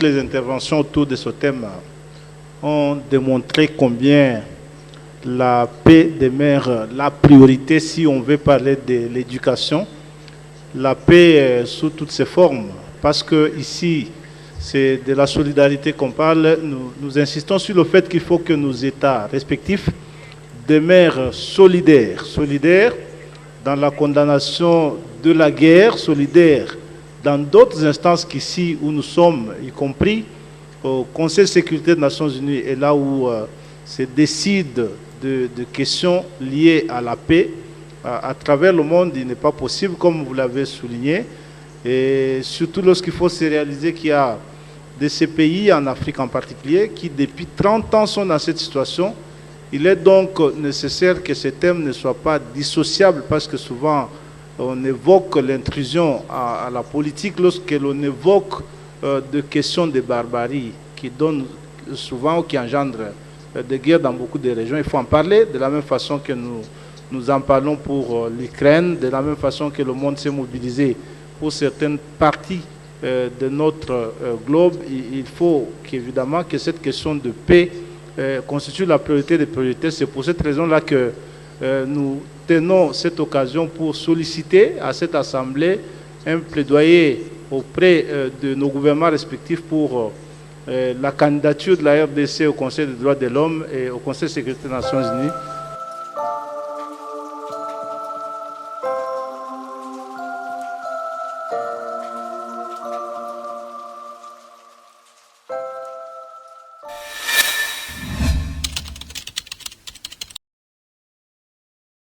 les interventions autour de ce thème ont démontré combien la paix demeure la priorité si on veut parler de l'éducation. La paix sous toutes ses formes, parce que ici, c'est de la solidarité qu'on parle. Nous insistons sur le fait qu'il faut que nos États respectifs demeurent solidaires, solidaires dans la condamnation de la guerre, solidaires dans d'autres instances qu'ici où nous sommes, y compris au Conseil de sécurité des Nations Unies, et là où se décide de questions liées à la paix. À travers le monde, il n'est pas possible, comme vous l'avez souligné, et surtout lorsqu'il faut se réaliser qu'il y a de ces pays, en Afrique en particulier, qui depuis 30 ans sont dans cette situation. Il est donc nécessaire que ce thème ne soit pas dissociable, parce que souvent on évoque l'intrusion à la politique lorsque l'on évoque de questions de barbarie qui donnent souvent ou qui engendrent des guerres dans beaucoup de régions. Il faut en parler de la même façon que nous en parlons pour l'Ukraine, de la même façon que le monde s'est mobilisé pour certaines parties de notre globe. Il faut qu'évidemment que cette question de paix constitue la priorité des priorités. C'est pour cette raison-là que nous tenons cette occasion pour solliciter à cette Assemblée un plaidoyer auprès de nos gouvernements respectifs pour la candidature de la RDC au Conseil des droits de l'homme et au Conseil de sécurité des Nations Unies.